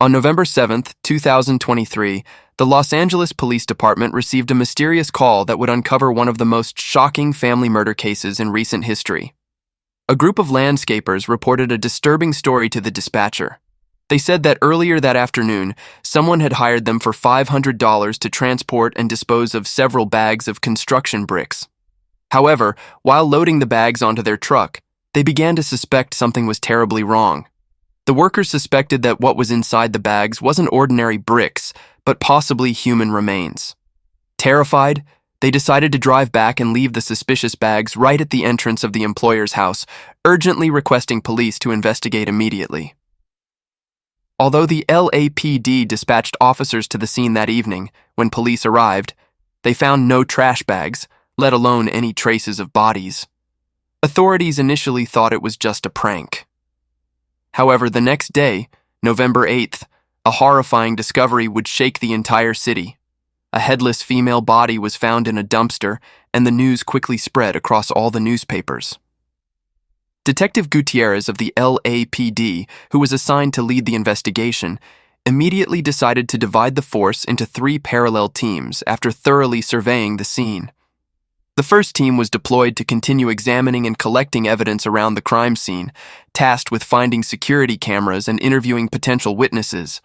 On November 7, 2023, the Los Angeles Police Department received a mysterious call that would uncover one of the most shocking family murder cases in recent history. A group of landscapers reported a disturbing story to the dispatcher. They said that earlier that afternoon, someone had hired them for $500 to transport and dispose of several bags of construction bricks. However, while loading the bags onto their truck, they began to suspect something was terribly wrong. The workers suspected that what was inside the bags wasn't ordinary bricks, but possibly human remains. Terrified, they decided to drive back and leave the suspicious bags right at the entrance of the employer's house, urgently requesting police to investigate immediately. Although the LAPD dispatched officers to the scene that evening, when police arrived, they found no trash bags, let alone any traces of bodies. Authorities initially thought it was just a prank. However, the next day, November 8th, a horrifying discovery would shake the entire city. A headless female body was found in a dumpster, and the news quickly spread across all the newspapers. Detective Gutierrez of the LAPD, who was assigned to lead the investigation, immediately decided to divide the force into 3 parallel teams after thoroughly surveying the scene. The first team was deployed to continue examining and collecting evidence around the crime scene, tasked with finding security cameras and interviewing potential witnesses.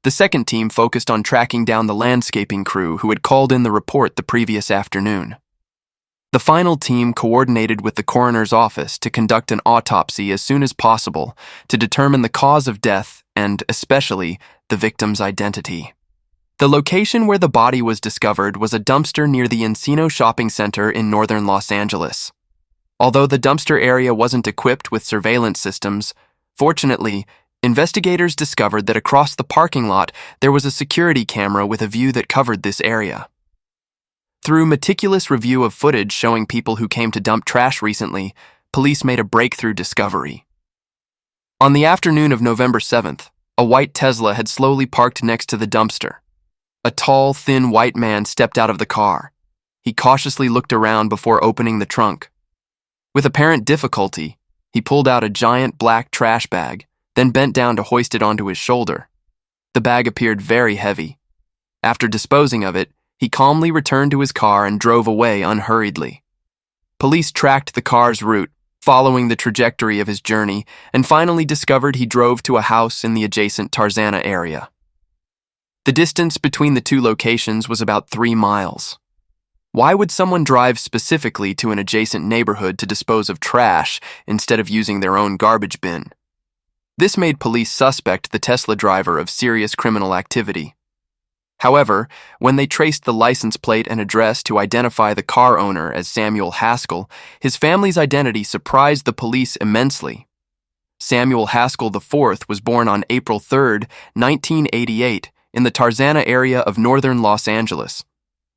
The second team focused on tracking down the landscaping crew who had called in the report the previous afternoon. The final team coordinated with the coroner's office to conduct an autopsy as soon as possible to determine the cause of death and, especially, the victim's identity. The location where the body was discovered was a dumpster near the Encino Shopping Center in northern Los Angeles. Although the dumpster area wasn't equipped with surveillance systems, fortunately, investigators discovered that across the parking lot there was a security camera with a view that covered this area. Through meticulous review of footage showing people who came to dump trash recently, police made a breakthrough discovery. On the afternoon of November 7th, a white Tesla had slowly parked next to the dumpster. A tall, thin white man stepped out of the car. He cautiously looked around before opening the trunk. With apparent difficulty, he pulled out a giant black trash bag, then bent down to hoist it onto his shoulder. The bag appeared very heavy. After disposing of it, he calmly returned to his car and drove away unhurriedly. Police tracked the car's route, following the trajectory of his journey, and finally discovered he drove to a house in the adjacent Tarzana area. The distance between the 2 locations was about 3 miles. Why would someone drive specifically to an adjacent neighborhood to dispose of trash instead of using their own garbage bin? This made police suspect the Tesla driver of serious criminal activity. However, when they traced the license plate and address to identify the car owner as Samuel Haskell, his family's identity surprised the police immensely. Samuel Haskell IV was born on April 3, 1988, in the Tarzana area of northern Los Angeles.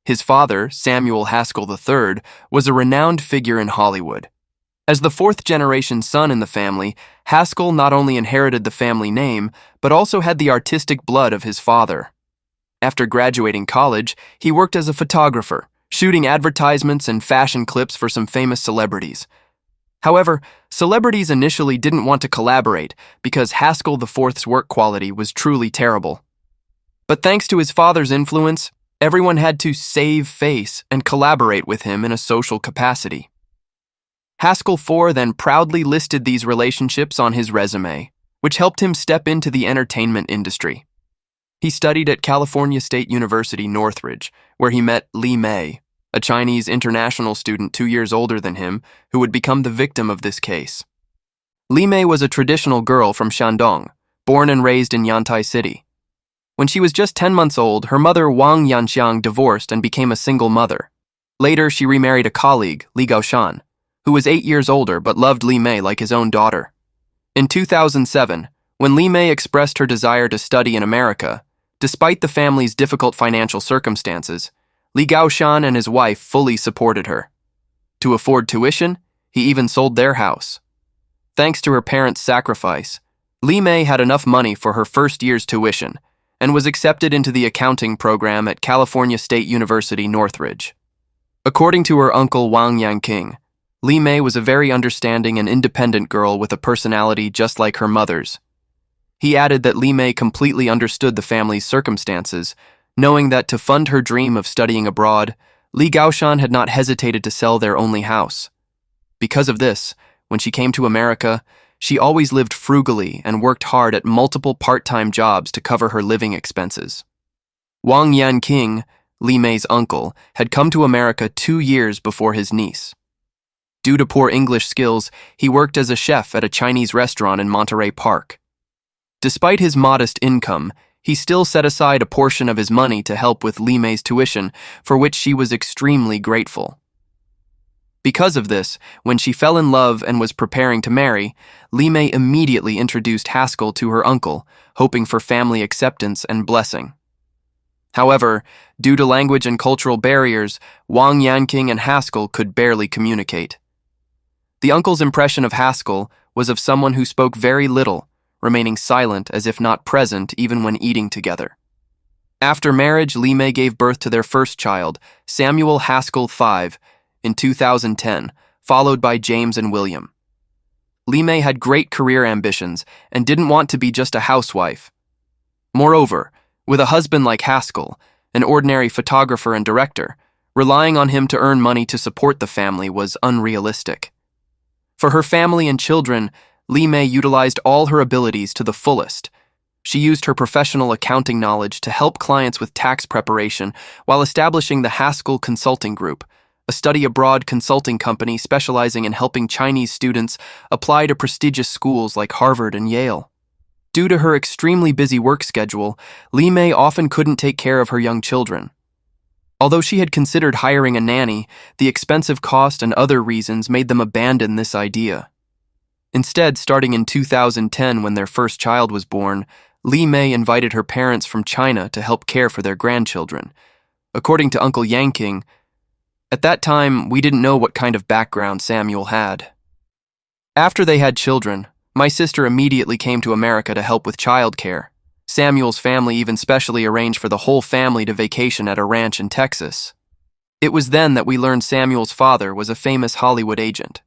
His father, Samuel Haskell III, was a renowned figure in Hollywood. As the 4th-generation son in the family, Haskell not only inherited the family name, but also had the artistic blood of his father. After graduating college, he worked as a photographer, shooting advertisements and fashion clips for some famous celebrities. However, celebrities initially didn't want to collaborate because Haskell IV's work quality was truly terrible. But thanks to his father's influence, everyone had to save face and collaborate with him in a social capacity. Haskell IV then proudly listed these relationships on his resume, which helped him step into the entertainment industry. He studied at California State University, Northridge, where he met Li Mei, a Chinese international student 2 years older than him, who would become the victim of this case. Li Mei was a traditional girl from Shandong, born and raised in Yantai City. When she was just 10 months old, her mother Wang Yanxiang divorced and became a single mother. Later, she remarried a colleague, Li Gaoshan, who was 8 years older but loved Li Mei like his own daughter. In 2007, when Li Mei expressed her desire to study in America, despite the family's difficult financial circumstances, Li Gaoshan and his wife fully supported her. To afford tuition, he even sold their house. Thanks to her parents' sacrifice, Li Mei had enough money for her first year's tuition and was accepted into the accounting program at California State University, Northridge. According to her uncle Wang Yanqing, Li Mei was a very understanding and independent girl with a personality just like her mother's. He added that Li Mei completely understood the family's circumstances, knowing that to fund her dream of studying abroad, Li Gaoshan had not hesitated to sell their only house. Because of this, when she came to America, she always lived frugally and worked hard at multiple part-time jobs to cover her living expenses. Wang Yanqing, Li Mei's uncle, had come to America 2 years before his niece. Due to poor English skills, he worked as a chef at a Chinese restaurant in Monterey Park. Despite his modest income, he still set aside a portion of his money to help with Li Mei's tuition, for which she was extremely grateful. Because of this, when she fell in love and was preparing to marry, Li Mei immediately introduced Haskell to her uncle, hoping for family acceptance and blessing. However, due to language and cultural barriers, Wang Yanqing and Haskell could barely communicate. The uncle's impression of Haskell was of someone who spoke very little, remaining silent as if not present even when eating together. After marriage, Li Mei gave birth to their first child, Samuel Haskell V, in 2010, followed by James and William. Li Mei had great career ambitions and didn't want to be just a housewife. Moreover, with a husband like Haskell, an ordinary photographer and director, relying on him to earn money to support the family was unrealistic. For her family and children, Li Mei utilized all her abilities to the fullest. She used her professional accounting knowledge to help clients with tax preparation while establishing the Haskell Consulting Group, a study-abroad consulting company specializing in helping Chinese students apply to prestigious schools like Harvard and Yale. Due to her extremely busy work schedule, Li Mei often couldn't take care of her young children. Although she had considered hiring a nanny, the expensive cost and other reasons made them abandon this idea. Instead, starting in 2010 when their first child was born, Li Mei invited her parents from China to help care for their grandchildren. According to Uncle Yanqing, at that time, we didn't know what kind of background Samuel had. After they had children, my sister immediately came to America to help with childcare. Samuel's family even specially arranged for the whole family to vacation at a ranch in Texas. It was then that we learned Samuel's father was a famous Hollywood agent.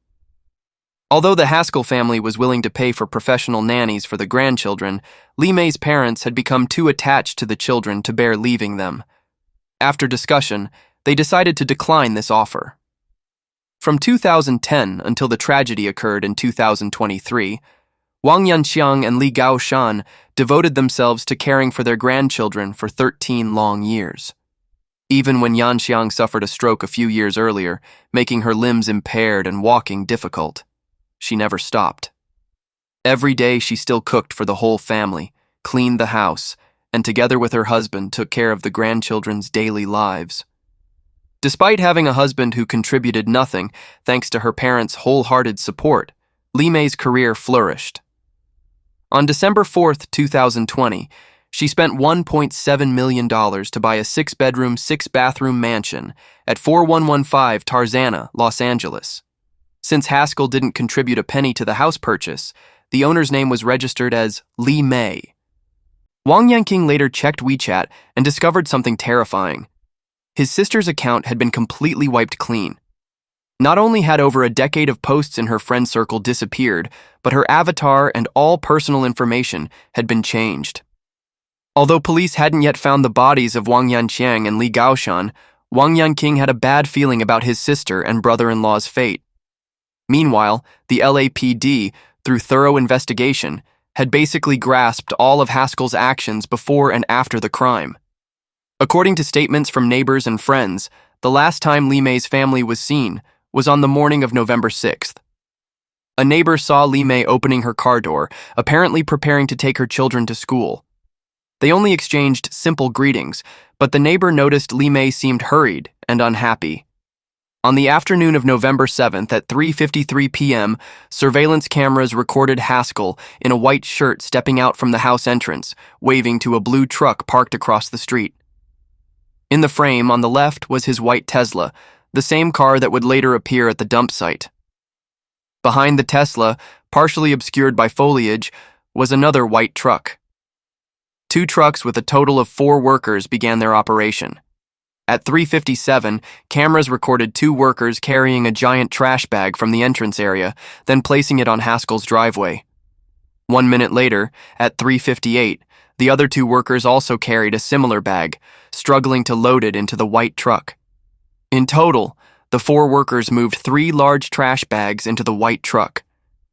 Although the Haskell family was willing to pay for professional nannies for the grandchildren, Li Mei's parents had become too attached to the children to bear leaving them. After discussion, they decided to decline this offer. From 2010 until the tragedy occurred in 2023, Wang Yanqiang and Li Gaoshan devoted themselves to caring for their grandchildren for 13 long years. Even when Yanqiang suffered a stroke a few years earlier, making her limbs impaired and walking difficult, she never stopped. Every day she still cooked for the whole family, cleaned the house, and together with her husband took care of the grandchildren's daily lives. Despite having a husband who contributed nothing, thanks to her parents' wholehearted support, Li Mei's career flourished. On December 4th, 2020, she spent $1.7 million to buy a 6-bedroom, 6-bathroom mansion at 4115 Tarzana, Los Angeles. Since Haskell didn't contribute a penny to the house purchase, the owner's name was registered as Li Mei. Wang Yanqing later checked WeChat and discovered something terrifying. His sister's account had been completely wiped clean. Not only had over a decade of posts in her friend circle disappeared, but her avatar and all personal information had been changed. Although police hadn't yet found the bodies of Wang Yanqiang and Li Gaoshan, Wang Yanqing had a bad feeling about his sister and brother-in-law's fate. Meanwhile, the LAPD, through thorough investigation, had basically grasped all of Haskell's actions before and after the crime. According to statements from neighbors and friends, the last time Li Mei's family was seen was on the morning of November 6th. A neighbor saw Li Mei opening her car door, apparently preparing to take her children to school. They only exchanged simple greetings, but the neighbor noticed Li Mei seemed hurried and unhappy. On the afternoon of November 7th at 3:53 p.m., surveillance cameras recorded Haskell in a white shirt stepping out from the house entrance, waving to a blue truck parked across the street. In the frame on the left was his white Tesla, the same car that would later appear at the dump site. Behind the Tesla, partially obscured by foliage, was another white truck. 2 trucks with a total of 4 workers began their operation. At 3:57, cameras recorded 2 workers carrying a giant trash bag from the entrance area, then placing it on Haskell's driveway. 1 minute later, at 3:58, the other two workers also carried a similar bag, struggling to load it into the white truck. In total, the four workers moved 3 large trash bags into the white truck.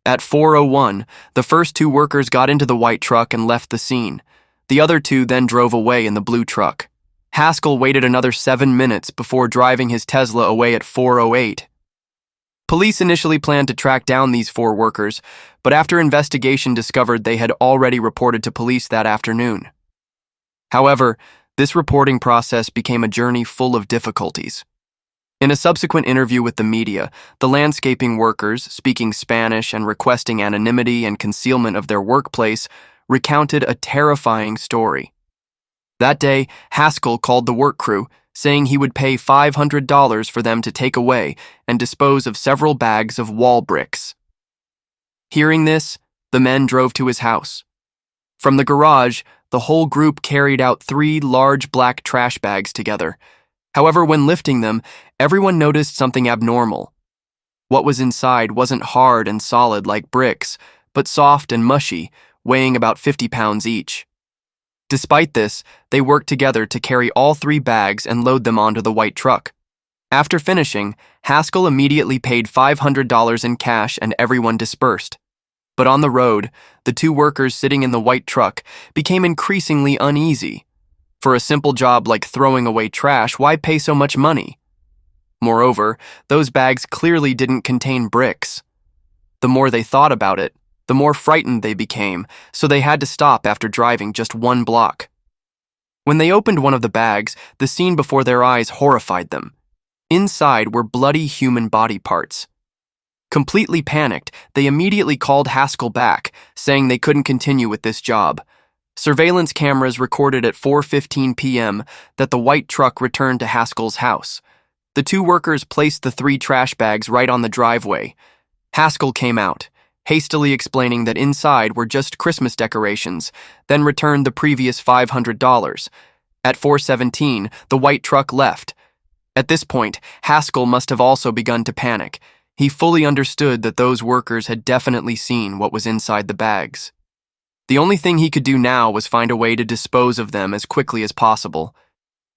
At 4:01, the first two workers got into the white truck and left the scene. The other two then drove away in the blue truck. Haskell waited another 7 minutes before driving his Tesla away at 4:08. Police initially planned to track down these 4 workers, but after investigation discovered they had already reported to police that afternoon. However, this reporting process became a journey full of difficulties. In a subsequent interview with the media, the landscaping workers, speaking Spanish and requesting anonymity and concealment of their workplace, recounted a terrifying story. That day, Haskell called the work crew, saying he would pay $500 for them to take away and dispose of several bags of wall bricks. Hearing this, the men drove to his house. From the garage, the whole group carried out 3 large black trash bags together. However, when lifting them, everyone noticed something abnormal. What was inside wasn't hard and solid like bricks, but soft and mushy, weighing about 50 pounds each. Despite this, they worked together to carry all 3 bags and load them onto the white truck. After finishing, Haskell immediately paid $500 in cash and everyone dispersed. But on the road, the 2 workers sitting in the white truck became increasingly uneasy. For a simple job like throwing away trash, why pay so much money? Moreover, those bags clearly didn't contain bricks. The more they thought about it, the more frightened they became, so they had to stop after driving just 1 block. When they opened one of the bags, the scene before their eyes horrified them. Inside were bloody human body parts. Completely panicked, they immediately called Haskell back, saying they couldn't continue with this job. Surveillance cameras recorded at 4:15 p.m. that the white truck returned to Haskell's house. The 2 workers placed the 3 trash bags right on the driveway. Haskell came out, hastily explaining that inside were just Christmas decorations, then returned the previous $500. At 4:17, the white truck left. At this point, Haskell must have also begun to panic. He fully understood that those workers had definitely seen what was inside the bags. The only thing he could do now was find a way to dispose of them as quickly as possible.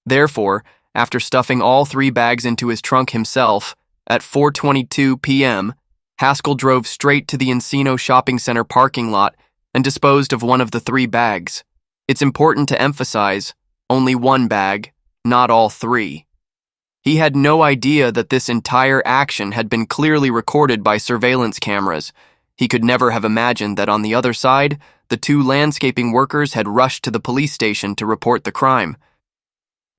Therefore, after stuffing all 3 bags into his trunk himself, at 4:22 p.m., Haskell drove straight to the Encino Shopping Center parking lot and disposed of one of the 3 bags. It's important to emphasize, only 1 bag, not all 3. He had no idea that this entire action had been clearly recorded by surveillance cameras. He could never have imagined that on the other side, the 2 landscaping workers had rushed to the police station to report the crime.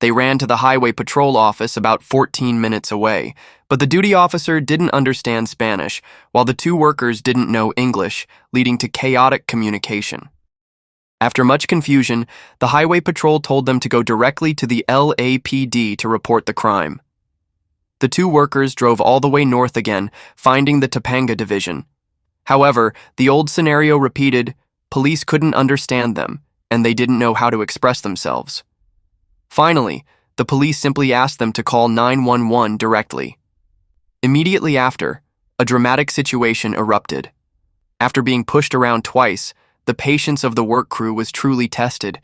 They ran to the highway patrol office about 14 minutes away, but the duty officer didn't understand Spanish, while the 2 workers didn't know English, leading to chaotic communication. After much confusion, the highway patrol told them to go directly to the LAPD to report the crime. The 2 workers drove all the way north again, finding the Topanga division. However, the old scenario repeated. Police couldn't understand them, and they didn't know how to express themselves. Finally, the police simply asked them to call 911 directly. Immediately after, a dramatic situation erupted. After being pushed around twice, the patience of the work crew was truly tested.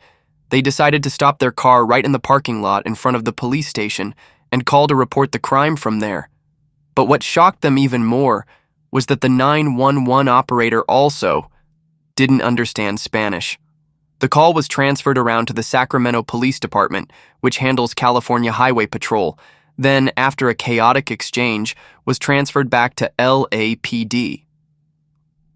They decided to stop their car right in the parking lot in front of the police station and call to report the crime from there. But what shocked them even more was that the 911 operator also didn't understand Spanish. The call was transferred around to the Sacramento Police Department, which handles California Highway Patrol, then, after a chaotic exchange, was transferred back to LAPD.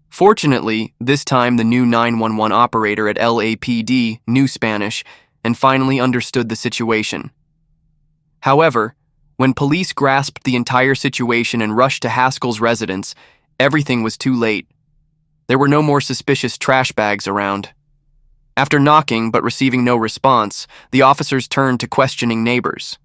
Fortunately, this time the new 911 operator at LAPD knew Spanish and finally understood the situation. However, when police grasped the entire situation and rushed to Haskell's residence, everything was too late. There were no more suspicious trash bags around. After knocking but receiving no response, the officers turned to questioning neighbors.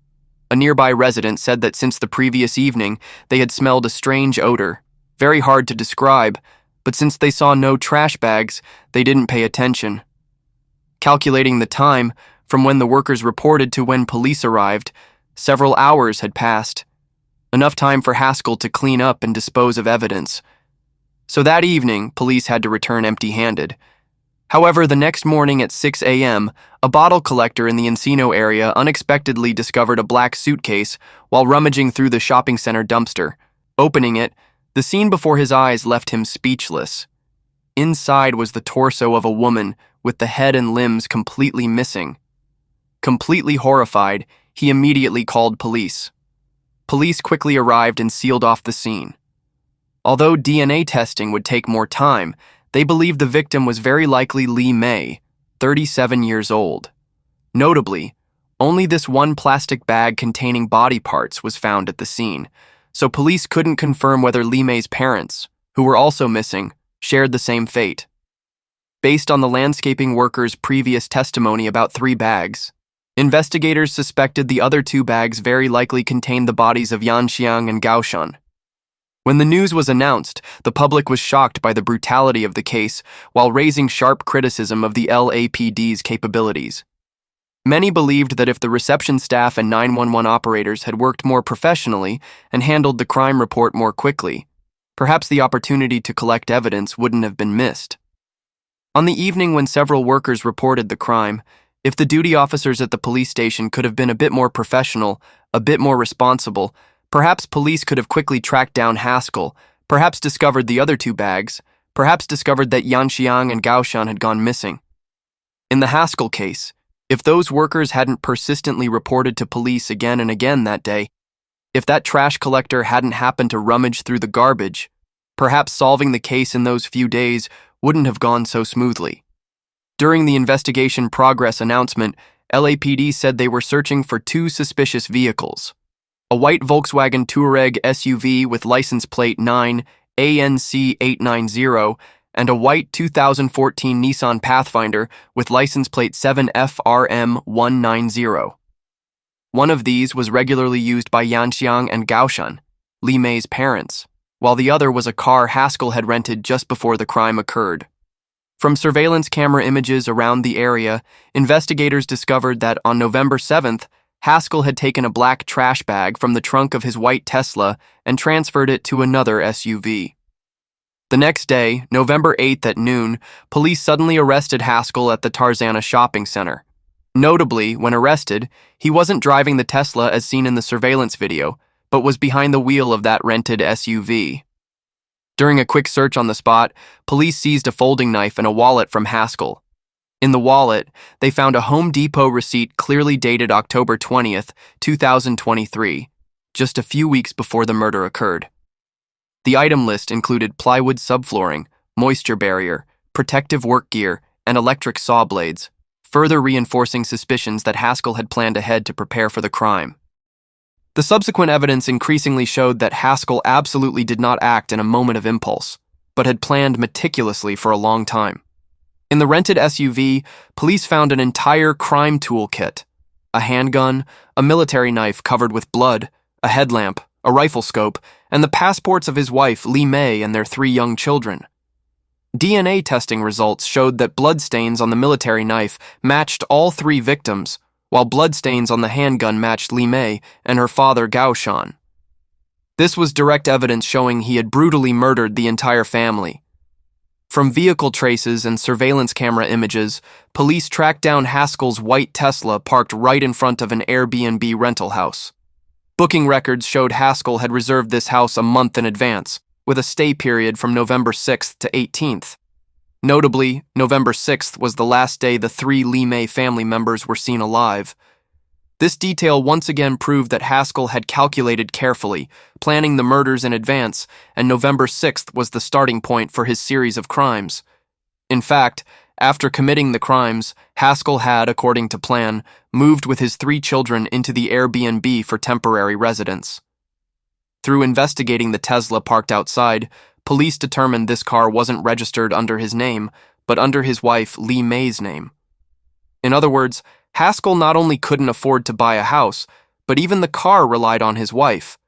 A nearby resident said that since the previous evening, they had smelled a strange odor, very hard to describe, but since they saw no trash bags, they didn't pay attention. Calculating the time, from when the workers reported to when police arrived, several hours had passed. Enough time for Haskell to clean up and dispose of evidence. So that evening, police had to return empty-handed. However, the next morning at 6 a.m., a bottle collector in the Encino area unexpectedly discovered a black suitcase while rummaging through the shopping center dumpster. Opening it, the scene before his eyes left him speechless. Inside was the torso of a woman with the head and limbs completely missing. Completely horrified, he immediately called police. Police quickly arrived and sealed off the scene. Although DNA testing would take more time, they believed the victim was very likely Lee May, 37 years old. Notably, only this one plastic bag containing body parts was found at the scene, so police couldn't confirm whether Lee May's parents, who were also missing, shared the same fate. Based on the landscaping worker's previous testimony about 3 bags, investigators suspected the other 2 bags very likely contained the bodies of Yanxiang and Gaoshan. When the news was announced, the public was shocked by the brutality of the case while raising sharp criticism of the LAPD's capabilities. Many believed that if the reception staff and 911 operators had worked more professionally and handled the crime report more quickly, perhaps the opportunity to collect evidence wouldn't have been missed. On the evening when several workers reported the crime, if the duty officers at the police station could have been a bit more professional, a bit more responsible, perhaps police could have quickly tracked down Haskell, perhaps discovered the other 2 bags, perhaps discovered that Yanxiang and Gaoshan had gone missing. In the Haskell case, if those workers hadn't persistently reported to police again and again that day, if that trash collector hadn't happened to rummage through the garbage, perhaps solving the case in those few days wouldn't have gone so smoothly. During the investigation progress announcement, LAPD said they were searching for 2 suspicious vehicles: a white Volkswagen Touareg SUV with license plate 9ANC890 and a white 2014 Nissan Pathfinder with license plate 7FRM190. One of these was regularly used by Yanxiang and Gaoshan, Lee May's parents, while the other was a car Haskell had rented just before the crime occurred. From surveillance camera images around the area, investigators discovered that on November 7th, Haskell had taken a black trash bag from the trunk of his white Tesla and transferred it to another SUV. The next day, November 8th at noon, police suddenly arrested Haskell at the Tarzana shopping center. Notably, when arrested, he wasn't driving the Tesla as seen in the surveillance video, but was behind the wheel of that rented SUV. During a quick search on the spot, police seized a folding knife and a wallet from Haskell. In the wallet, they found a Home Depot receipt clearly dated October 20th, 2023, just a few weeks before the murder occurred. The item list included plywood subflooring, moisture barrier, protective work gear, and electric saw blades, further reinforcing suspicions that Haskell had planned ahead to prepare for the crime. The subsequent evidence increasingly showed that Haskell absolutely did not act in a moment of impulse, but had planned meticulously for a long time. In the rented SUV, police found an entire crime toolkit: a handgun, a military knife covered with blood, a headlamp, a rifle scope, and the passports of his wife, Lee May, and their 3 young children. DNA testing results showed that bloodstains on the military knife matched all 3 victims, while bloodstains on the handgun matched Lee May and her father, Gaoshan. This was direct evidence showing he had brutally murdered the entire family. From vehicle traces and surveillance camera images, police tracked down Haskell's white Tesla parked right in front of an Airbnb rental house. Booking records showed Haskell had reserved this house a month in advance, with a stay period from November 6th to 18th. Notably, November 6th was the last day the 3 Lee May family members were seen alive. This detail once again proved that Haskell had calculated carefully, planning the murders in advance, and November 6th was the starting point for his series of crimes. In fact, after committing the crimes, Haskell had, according to plan, moved with his 3 children into the Airbnb for temporary residence. Through investigating the Tesla parked outside, police determined this car wasn't registered under his name, but under his wife Lee May's name. In other words, Haskell not only couldn't afford to buy a house, but even the car relied on his wife.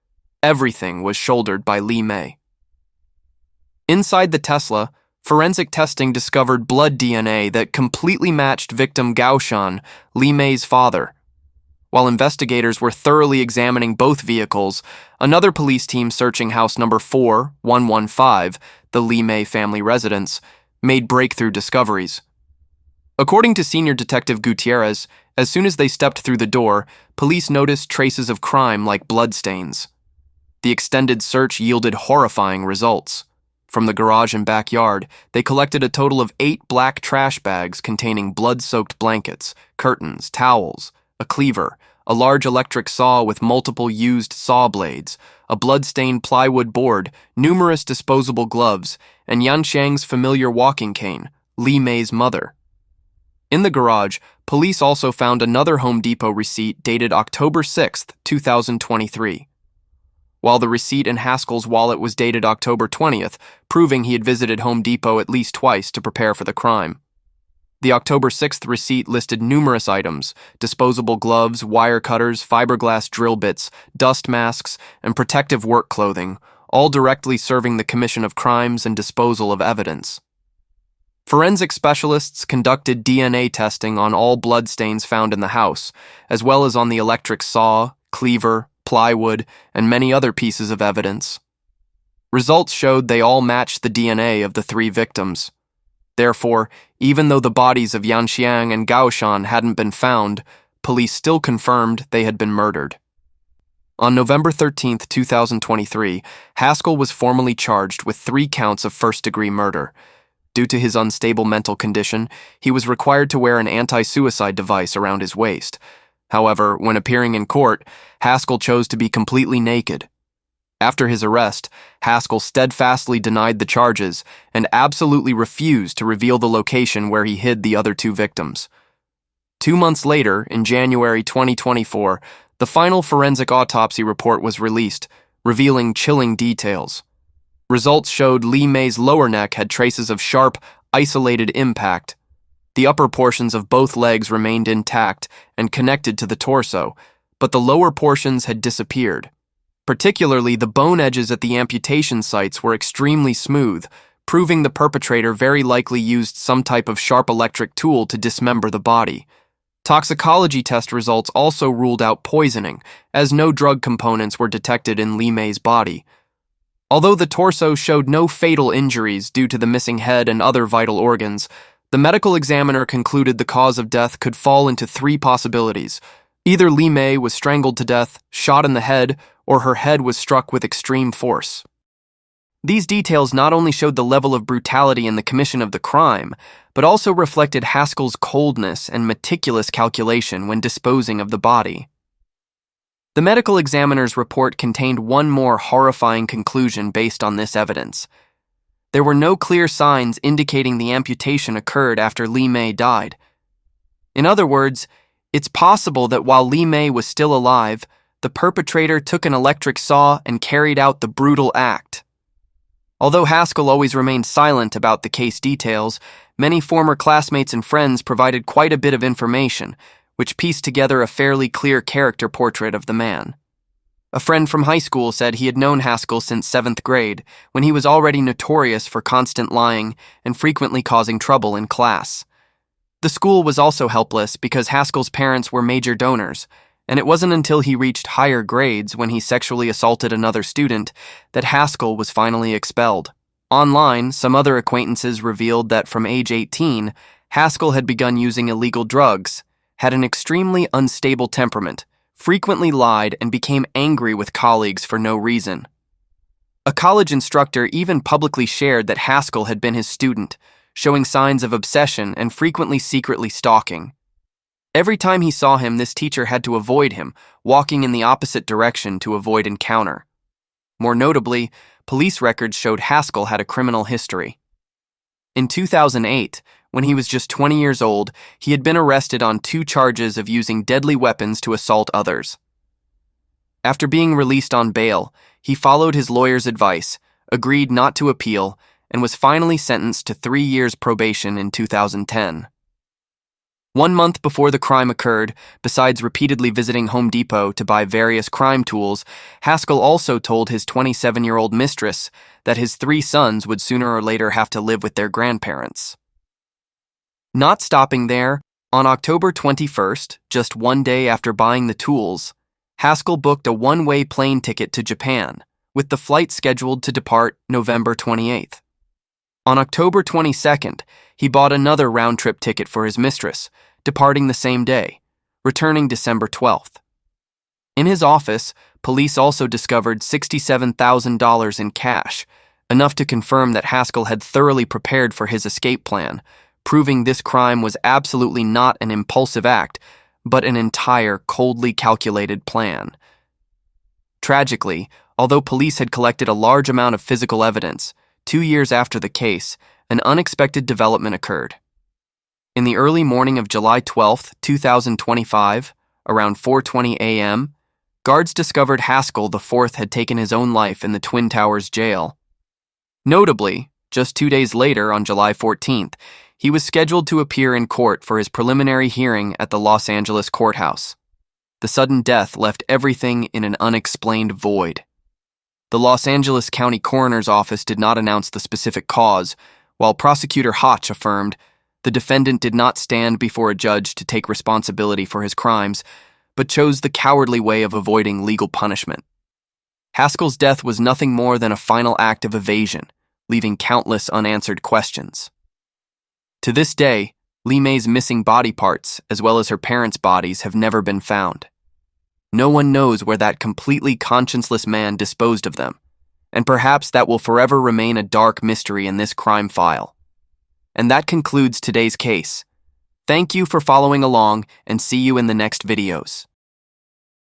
Everything was shouldered by Lee May. Inside the Tesla, forensic testing discovered blood DNA that completely matched victim Gaoshan, Lee May's father. While investigators were thoroughly examining both vehicles, another police team searching house number 4115, the Lee May family residence, made breakthrough discoveries. According to Senior Detective Gutierrez, as soon as they stepped through the door, police noticed traces of crime like bloodstains. The extended search yielded horrifying results. From the garage and backyard, they collected a total of 8 black trash bags containing blood-soaked blankets, curtains, towels, a cleaver, a large electric saw with multiple used saw blades, a blood-stained plywood board, numerous disposable gloves, and Yanxiang's familiar walking cane, Lee May's mother. In the garage, police also found another Home Depot receipt dated October 6, 2023. While the receipt in Haskell's wallet was dated October 20th, proving he had visited Home Depot at least twice to prepare for the crime. The October 6th receipt listed numerous items: disposable gloves, wire cutters, fiberglass drill bits, dust masks, and protective work clothing, all directly serving the commission of crimes and disposal of evidence. Forensic specialists conducted DNA testing on all bloodstains found in the house, as well as on the electric saw, cleaver, plywood, and many other pieces of evidence. Results showed they all matched the DNA of the 3 victims. Therefore, even though the bodies of Yanxiang and Gaoshan hadn't been found, police still confirmed they had been murdered. On November 13, 2023, Haskell was formally charged with 3 counts of first-degree murder. Due to his unstable mental condition, he was required to wear an anti-suicide device around his waist. However, when appearing in court, Haskell chose to be completely naked. After his arrest, Haskell steadfastly denied the charges and absolutely refused to reveal the location where he hid the other 2 victims. 2 months later, in January 2024, the final forensic autopsy report was released, revealing chilling details. Results showed Lee May's lower neck had traces of sharp, isolated impact. The upper portions of both legs remained intact and connected to the torso, but the lower portions had disappeared. Particularly, the bone edges at the amputation sites were extremely smooth, proving the perpetrator very likely used some type of sharp electric tool to dismember the body. Toxicology test results also ruled out poisoning, as no drug components were detected in Lee May's body. Although the torso showed no fatal injuries due to the missing head and other vital organs, the medical examiner concluded the cause of death could fall into 3 possibilities. Either Lee May was strangled to death, shot in the head, or her head was struck with extreme force. These details not only showed the level of brutality in the commission of the crime, but also reflected Haskell's coldness and meticulous calculation when disposing of the body. The medical examiner's report contained one more horrifying conclusion based on this evidence. There were no clear signs indicating the amputation occurred after Lee May died. In other words, it's possible that while Lee May was still alive, the perpetrator took an electric saw and carried out the brutal act. Although Haskell always remained silent about the case details, many former classmates and friends provided quite a bit of information, which pieced together a fairly clear character portrait of the man. A friend from high school said he had known Haskell since 7th grade, when he was already notorious for constant lying and frequently causing trouble in class. The school was also helpless because Haskell's parents were major donors, and it wasn't until he reached higher grades when he sexually assaulted another student that Haskell was finally expelled. Online, some other acquaintances revealed that from age 18, Haskell had begun using illegal drugs, had an extremely unstable temperament, frequently lied, and became angry with colleagues for no reason. A college instructor even publicly shared that Haskell had been his student, showing signs of obsession and frequently secretly stalking. Every time he saw him, this teacher had to avoid him, walking in the opposite direction to avoid encounter. More notably, police records showed Haskell had a criminal history. In 2008, when he was just 20 years old, he had been arrested on 2 charges of using deadly weapons to assault others. After being released on bail, he followed his lawyer's advice, agreed not to appeal, and was finally sentenced to 3 years probation in 2010. 1 month before the crime occurred, besides repeatedly visiting Home Depot to buy various crime tools, Haskell also told his 27-year-old mistress that his 3 sons would sooner or later have to live with their grandparents. Not stopping there, On October 21st, just one day after buying the tools, Haskell booked a one-way plane ticket to Japan, with the flight scheduled to depart November 28th. On October 22nd, he bought another round-trip ticket for his mistress, departing the same day, returning December 12th. In his office, police also discovered $67,000 in cash, enough to confirm that Haskell had thoroughly prepared for his escape plan, proving this crime was absolutely not an impulsive act, but an entire coldly calculated plan. Tragically, although police had collected a large amount of physical evidence, 2 years after the case, an unexpected development occurred. In the early morning of July 12, 2025, around 4:20 a.m., guards discovered Haskell IV had taken his own life in the Twin Towers jail. Notably, just 2 days later, on July 14th, he was scheduled to appear in court for his preliminary hearing at the Los Angeles courthouse. The sudden death left everything in an unexplained void. The Los Angeles County Coroner's Office did not announce the specific cause, while Prosecutor Hotch affirmed the defendant did not stand before a judge to take responsibility for his crimes, but chose the cowardly way of avoiding legal punishment. Haskell's death was nothing more than a final act of evasion, leaving countless unanswered questions. To this day, Lee May's missing body parts, as well as her parents' bodies, have never been found. No one knows where that completely conscienceless man disposed of them, and perhaps that will forever remain a dark mystery in this crime file. And that concludes today's case. Thank you for following along, and see you in the next videos.